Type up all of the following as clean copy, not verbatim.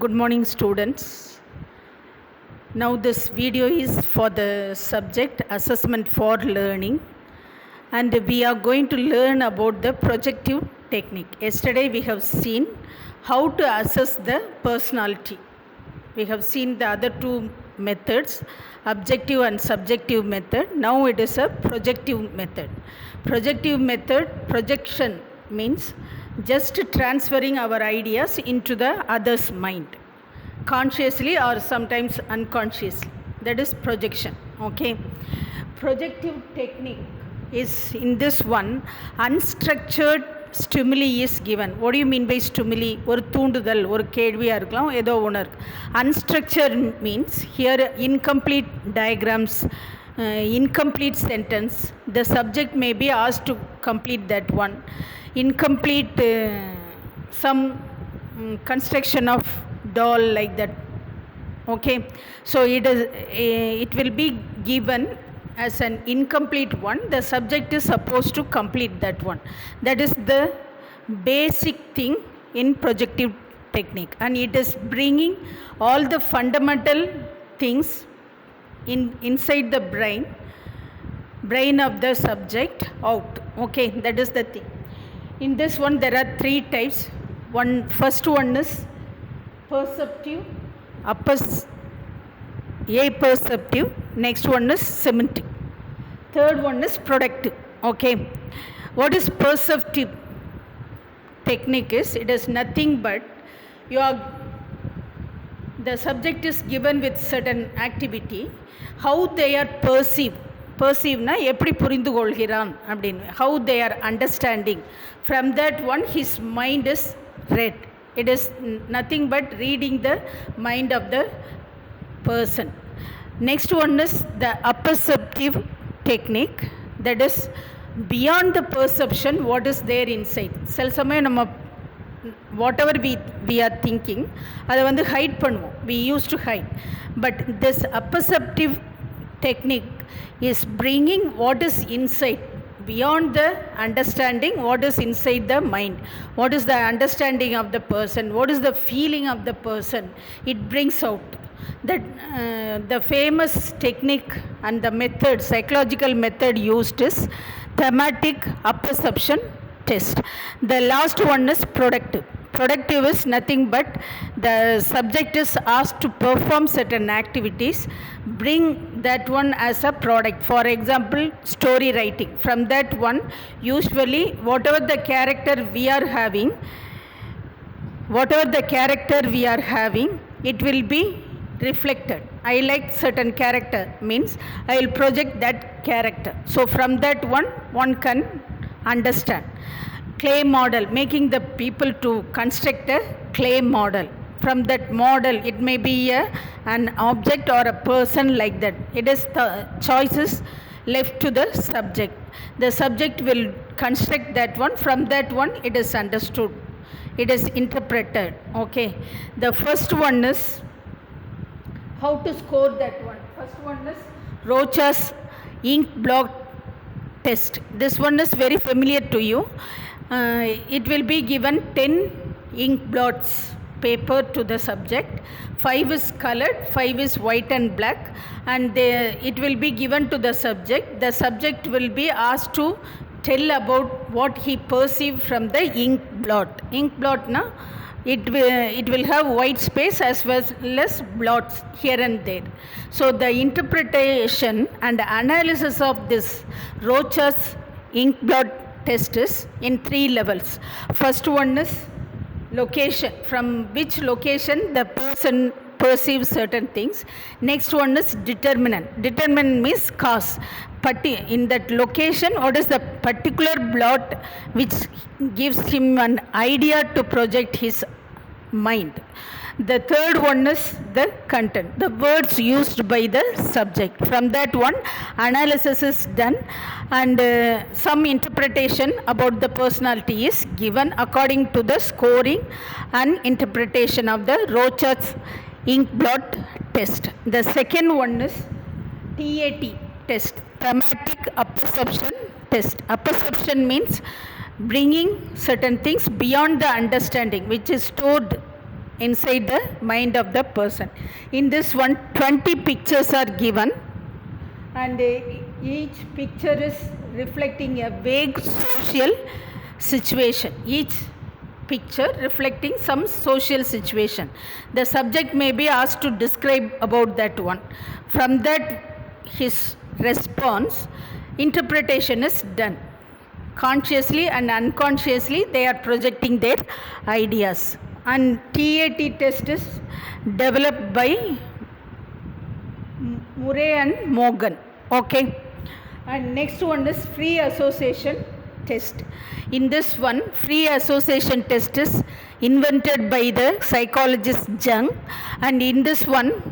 Good morning, students. Now this video is for the subject assessment for learning, and we are going to learn about the projective technique. Yesterday we have seen how to assess the personality. We have seen the other two methods, objective and subjective method. Now it is a projective method. Projective method, projection means just transferring our ideas into the other's mind, consciously or sometimes unconsciously. That is projection. Okay. Projective technique is, in this one, unstructured stimuli is given. What do you mean by stimuli? ஒரு தூண்டுதல், ஒரு கேள்வியாக இருக்கலாம், ஏதோ ஒன்று இருக்கு. Unstructured means here incomplete diagrams, incomplete sentence. The subject may be asked to complete that one. Incomplete some construction of doll like that. Okay, so it will be given as an incomplete one. The subject is supposed to complete that one. That is the basic thing in projective technique, and it is bringing all the fundamental things inside the brain of the subject out. Okay, that is the thing. In this one there are three types. First one is perceptive, apperceptive. Next one is semantic. Third one is productive. Okay, what is perceptive technique is, it is nothing but the subject is given with certain activity. How they are perceived na eppadi purindu kolgiran அப்படினு, how they are understanding. From that one his mind is read. It is nothing but reading the mind of the person. Next one is the apperceptive technique. That is beyond the perception, what is there inside. சில சமயம் நம்ம whatever we are thinking, அதை வந்து height பண்ணுவோம். We used to hide. But this apperceptive technique is bringing what is inside, beyond the understanding, what is inside the mind, what is the understanding of the person, what is the feeling of the person. It brings out that the famous technique and the method, psychological method used is thematic apperception test. The last one is productive. Productive is nothing but the subject is asked to perform certain activities, bring that one as a product. For example, story writing. From that one, usually whatever the character we are having, it will be reflected. I like certain character means I will project that character. So from that one can understand. Clay model, making the people to construct a clay model. From that model, it may be an object or a person like that. It is the choices left to the subject. The subject will construct that one. From that one, it is understood. It is interpreted. Okay. The first one is how to score that one. First one is Rocha's ink blot test. This one is very familiar to you. It will be given 10 ink blots paper to the subject. 5 is colored, 5 is white and black, and it will be given to the subject. The subject will be asked to tell about what he perceived from the ink blot. Ink blot na, it will have white space as well as blots here and there. So the interpretation and analysis of this Rocha's ink blot test is in 3 levels. First one is location, from which location the person perceives certain things. Next one is determinant. Determinant means cause. In that location, what is the particular blot which gives him an idea to project his mind. The third one is the content, the words used by the subject. From that one, analysis is done, and some interpretation about the personality is given according to the scoring and interpretation of the Rocha's ink blot test. The second one is TAT test, thematic apperception test. Apperception means bringing certain things beyond the understanding, which is stored inside the mind of the person. In this one, 20 pictures are given, and each picture is reflecting a vague social situation. Each picture reflecting some social situation. The subject may be asked to describe about that one. From that, his response, interpretation is done. Consciously and unconsciously, they are projecting their ideas. And TAT test is developed by Murray and Morgan. Okay. And next one is free association test. In this one, free association test is invented by the psychologist Jung, and in this one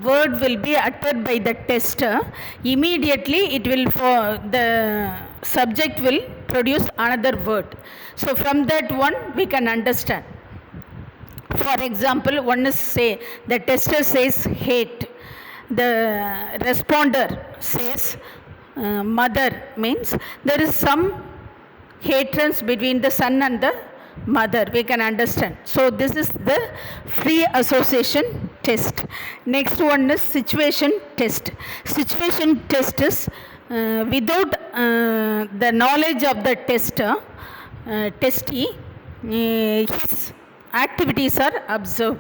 word will be uttered by the tester. Immediately it will, for the subject will produce another word. So from that one we can understand. For example, one is say, the tester says hate, the responder says mother, means there is some hatred between the son and the mother, we can understand. So this is the free association test. Next one is situation test. Situation test is without the knowledge of the tester, testee, his activities are observed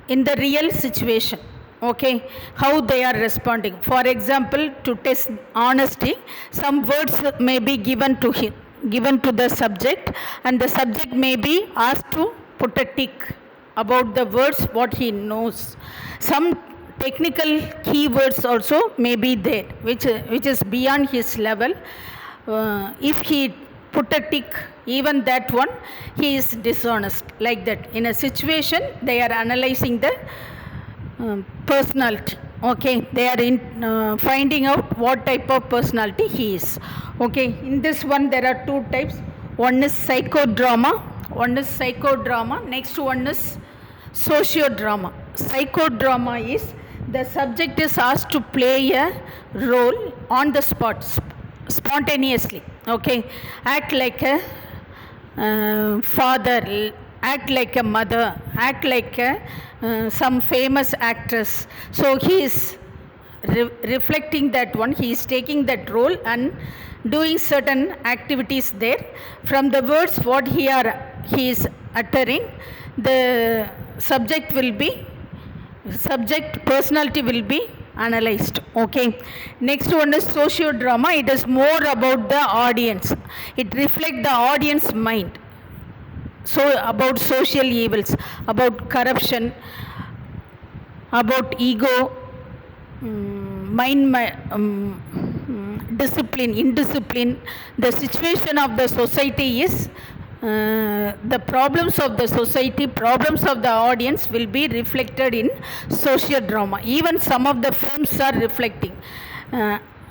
in the real situation. Okay, how they are responding. For example, to test honesty, some words may be given to him, given to the subject, and the subject may be asked to put a tick about the words what he knows. Some technical keywords also may be there, which is beyond his level. If he put a tick, even that one, he is dishonest, like that. In a situation, they are analyzing the personality. Okay, they are finding out what type of personality he is. Okay, in this one there are two types. One is psychodrama, next one is sociodrama. Psychodrama is the subject is asked to play a role on the spot, spontaneously. Okay, act like a father, act like a mother, act like some famous actress. So he is reflecting that one, he is taking that role and doing certain activities there. From the words what he is uttering, the subject personality will be analyzed. Okay, next one is sociodrama. It is more about the audience, it reflects the audience mind. So about social evils, about corruption, about ego, discipline, indiscipline. The situation of the society is the problems of the society, problems of the audience will be reflected in sociodrama. Even some of the films are reflecting.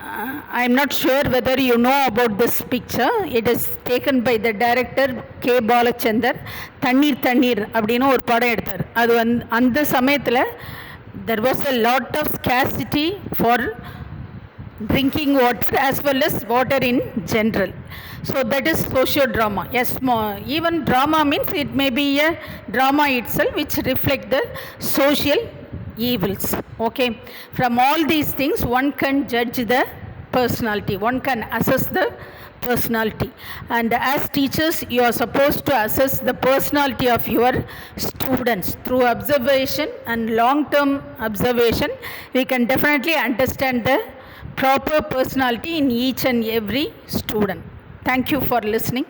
I am not sure whether you know about this picture. It is taken by the director K. Balachandar. Tannir Tannir அப்படினு ஒரு படம் எடுத்தார். அது அந்த சமயத்தில் there was a lot of scarcity for drinking water as well as water in general. So that is sociodrama. Yes, even drama means it may be a drama itself which reflect the social evils. Okay, from all these things one can judge the personality, one can assess the personality, and as teachers you are supposed to assess the personality of your students through observation and long term observation. We can definitely understand the proper personality in each and every student. Thank you for listening.